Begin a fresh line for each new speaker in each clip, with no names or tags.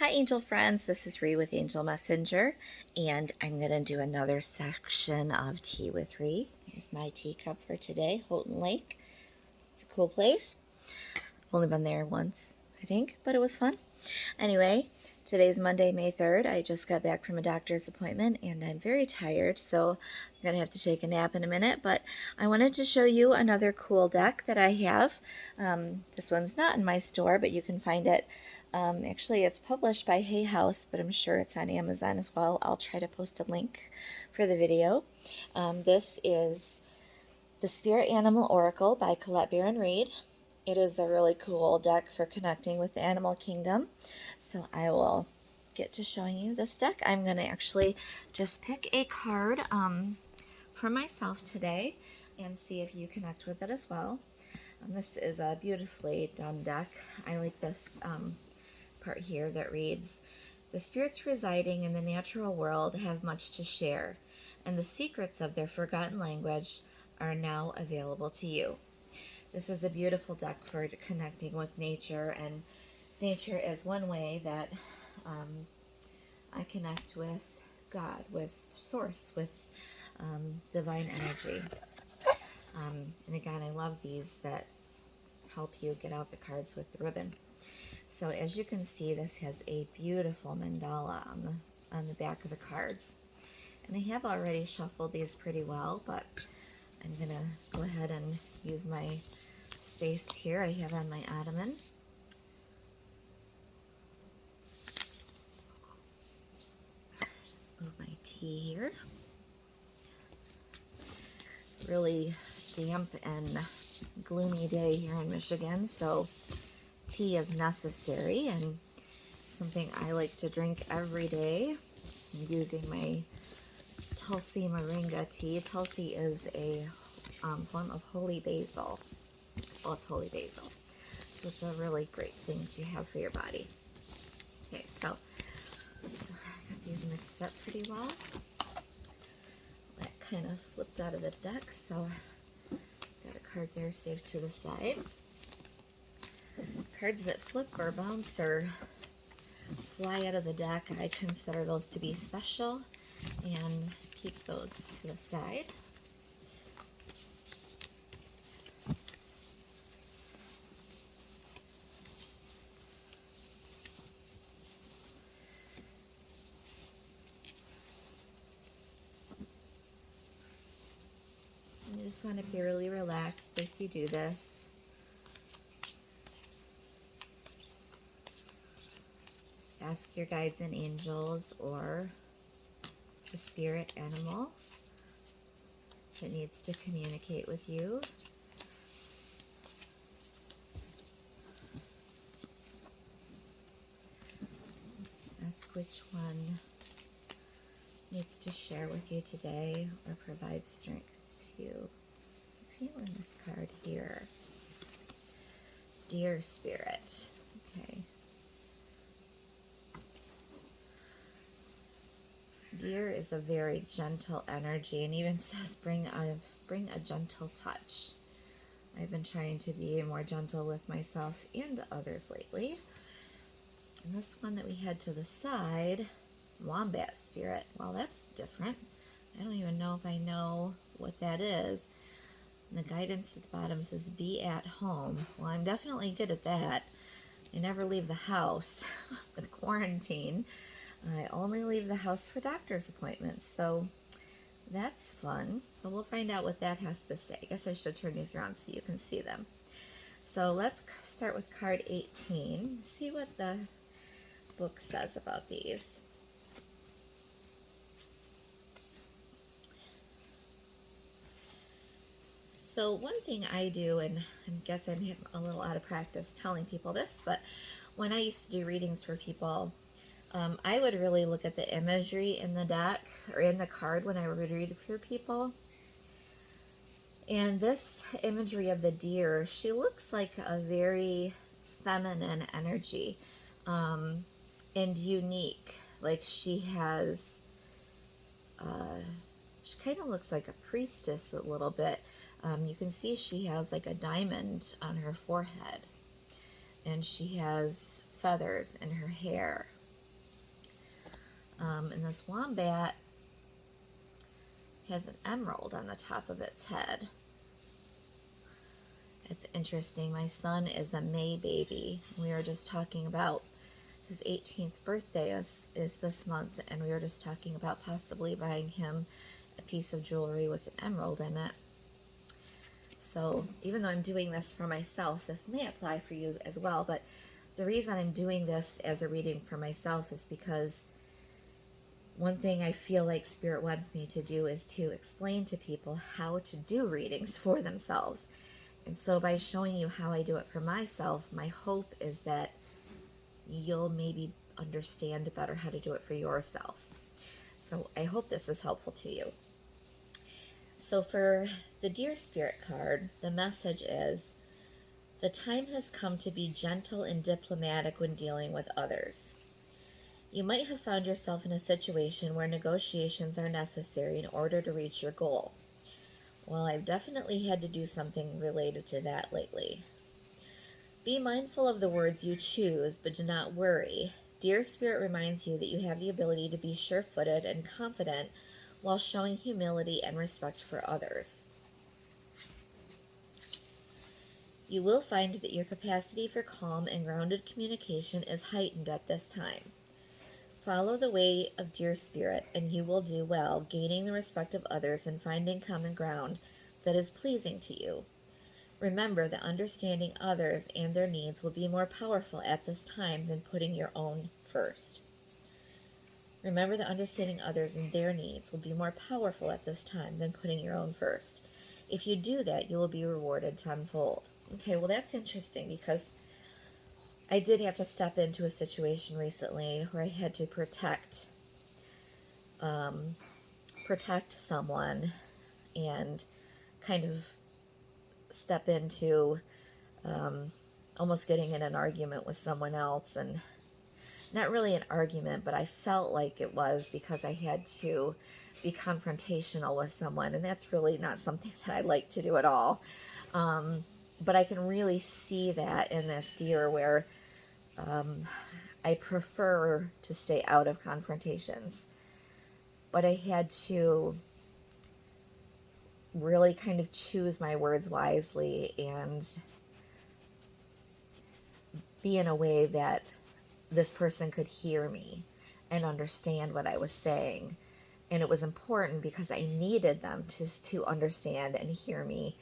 Hi, Angel friends. This is Ree with Angel Messenger, and I'm going to do another section of Tea with Ree. Here's my teacup for today, Houghton Lake. It's a cool place. I've only been there once, I think, but it was fun. Anyway, today's Monday, May 3rd. I just got back from a doctor's appointment, and I'm very tired, so I'm going to have to take a nap in a minute, but I wanted to show you another cool deck that I have. This one's not in my store, but you can find it. Actually, it's published by Hay House, but I'm sure it's on Amazon as well. I'll try to post a link for the video. This is the Spirit Animal Oracle by Colette Baron Reid. It is a really cool deck for connecting with the animal kingdom. So I will get to showing you this deck. I'm going to actually just pick a card for myself today and see if you connect with it as well. This is a beautifully done deck. I like this part here that reads, "The spirits residing in the natural world have much to share, and the secrets of their forgotten language are now available to you." This is a beautiful deck for connecting with nature, and nature is one way that I connect with God, with Source, with divine energy. And again, I love these that help you get out the cards with the ribbon. So as you can see, this has a beautiful mandala on the back of the cards. And I have already shuffled these pretty well, but I'm going to go ahead and use my space here I have on my ottoman. Just move my tea here. It's a really damp and gloomy day here in Michigan, so tea is necessary and something I like to drink every day. I'm using my Tulsi Moringa tea. Tulsi is a form of holy basil. Well, it's holy basil. So it's a really great thing to have for your body. Okay, so I got these mixed up pretty well. That kind of flipped out of the deck, so got a card there saved to the side. Cards that flip or bounce or fly out of the deck, I consider those to be special and keep those to the side. And you just want to be really relaxed as you do this. Just ask your guides and angels or the spirit animal that needs to communicate with you. Ask which one needs to share with you today or provide strength to you. I'm feeling this card here. Dear Spirit. Okay. Deer is a very gentle energy, and even says bring a gentle touch. I've been trying to be more gentle with myself and others lately. And this one that we had to the side, Wombat Spirit. Well, that's different. I don't even know if I know what that is. And the guidance at the bottom says be at home. Well, I'm definitely good at that. I never leave the house with quarantine. I only leave the house for doctor's appointments, so that's fun. So we'll find out what that has to say. I guess I should turn these around so you can see them. So let's start with card 18. See what the book says about these. So one thing I do, and I guess I'm a little out of practice telling people this, but when I used to do readings for people, I would really look at the imagery in the deck or in the card when I would read for people. And this imagery of the deer, she looks like a very feminine energy and unique. Like she has, she kind of looks like a priestess a little bit. You can see she has like a diamond on her forehead and she has feathers in her hair. And this wombat has an emerald on the top of its head. It's interesting. My son is a May baby. We were just talking about his 18th birthday is this month, and we were just talking about possibly buying him a piece of jewelry with an emerald in it. So even though I'm doing this for myself, this may apply for you as well, but the reason I'm doing this as a reading for myself is because one thing I feel like Spirit wants me to do is to explain to people how to do readings for themselves. And so by showing you how I do it for myself, my hope is that you'll maybe understand better how to do it for yourself. So I hope this is helpful to you. So for the Dear Spirit card, the message is, the time has come to be gentle and diplomatic when dealing with others. You might have found yourself in a situation where negotiations are necessary in order to reach your goal. Well, I've definitely had to do something related to that lately. Be mindful of the words you choose, but do not worry. Dear Spirit reminds you that you have the ability to be sure-footed and confident while showing humility and respect for others. You will find that your capacity for calm and grounded communication is heightened at this time. Follow the way of Dear Spirit, and you will do well, gaining the respect of others and finding common ground that is pleasing to you. Remember that understanding others and their needs will be more powerful at this time than putting your own first. Remember that understanding others and their needs will be more powerful at this time than putting your own first. If you do that, you will be rewarded tenfold. Okay, well that's interesting because I did have to step into a situation recently where I had to protect someone and kind of step into almost getting in an argument with someone else, and not really an argument, but I felt like it was because I had to be confrontational with someone, and that's really not something that I like to do at all. But I can really see that in this deer where I prefer to stay out of confrontations. But I had to really kind of choose my words wisely and be in a way that this person could hear me and understand what I was saying. And it was important because I needed them to understand and hear me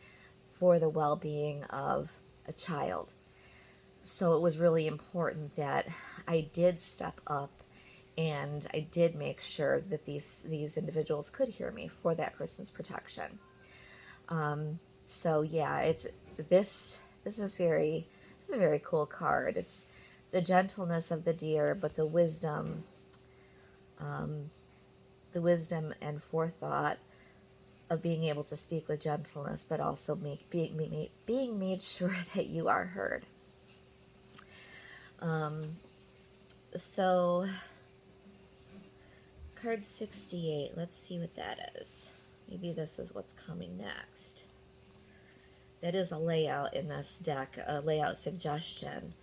for the well-being of a child. So it was really important that I did step up and I did make sure that these individuals could hear me for that person's protection. So yeah, it's this is a very cool card. It's the gentleness of the deer, but the wisdom and forethought of being able to speak with gentleness, but also being made sure that you are heard. So card 68, let's see what that is. Maybe this is what's coming next. That is a layout in this deck, a layout suggestion,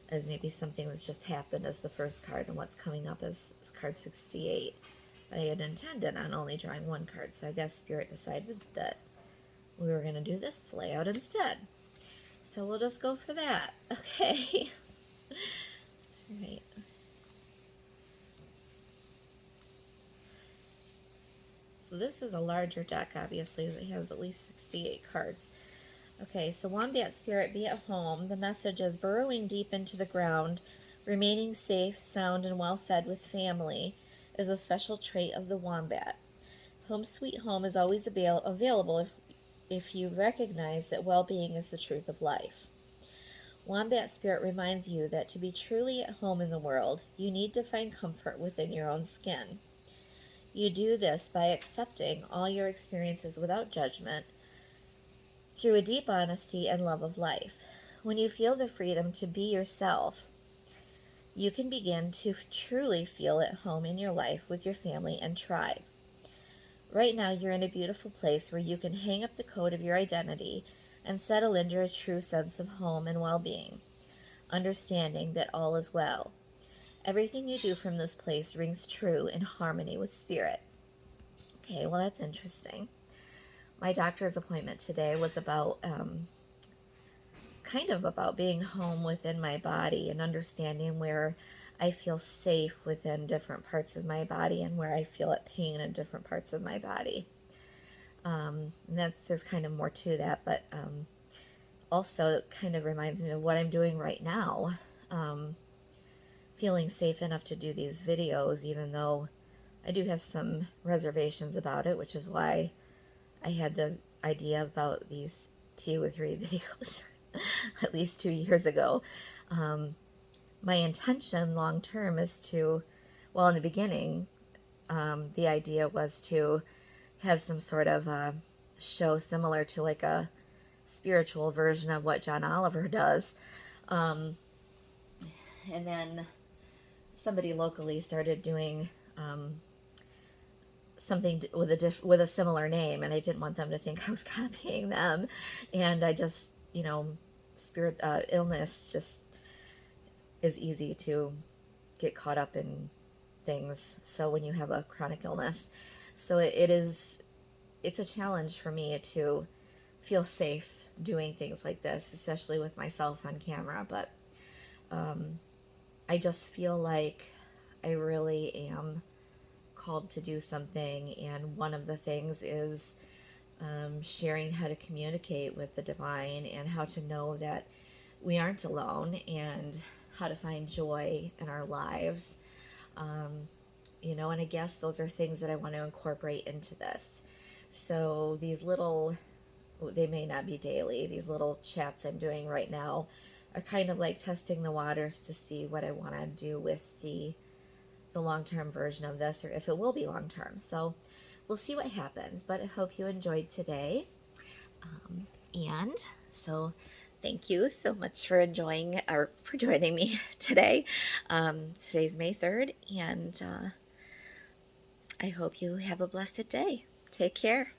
as maybe something that's just happened as the first card, and what's coming up is card 68. But I had intended on only drawing one card, so I guess Spirit decided that we were going to do this layout instead. So we'll just go for that, okay? All right. So this is a larger deck, obviously. It has at least 68 cards. Okay, so Wombat Spirit, be at home. The message is burrowing deep into the ground, remaining safe, sound, and well-fed with family is a special trait of the wombat. Home sweet home is always available if you recognize that well-being is the truth of life. Wombat Spirit reminds you that to be truly at home in the world, you need to find comfort within your own skin. You do this by accepting all your experiences without judgment, through a deep honesty and love of life. When you feel the freedom to be yourself, you can begin to truly feel at home in your life with your family and tribe. Right now, you're in a beautiful place where you can hang up the coat of your identity and settle into a true sense of home and well-being, understanding that all is well. Everything you do from this place rings true in harmony with spirit. Okay, well, that's interesting. My doctor's appointment today was about kind of about being home within my body and understanding where I feel safe within different parts of my body and where I feel at pain in different parts of my body. And there's kind of more to that, but also it kind of reminds me of what I'm doing right now. Feeling safe enough to do these videos, even though I do have some reservations about it, which is why I had the idea about these Tea with Ree videos at least 2 years ago. My intention long term is to, well, in the beginning, the idea was to have some sort of show similar to like a spiritual version of what John Oliver does. And then somebody locally started doing something with a similar name, and I didn't want them to think I was copying them. And I just, spirit illness just is easy to get caught up in things. So when you have a chronic illness, so it's a challenge for me to feel safe doing things like this, especially with myself on camera. But I just feel like I really am called to do something, and one of the things is sharing how to communicate with the divine and how to know that we aren't alone and how to find joy in our lives. And I guess those are things that I want to incorporate into this. So these they may not be daily, these little chats I'm doing right now are kind of like testing the waters to see what I want to do with the long-term version of this, or if it will be long-term. So we'll see what happens, but I hope you enjoyed today. And so thank you so much for joining me today. Today's May 3rd, and I hope you have a blessed day. Take care.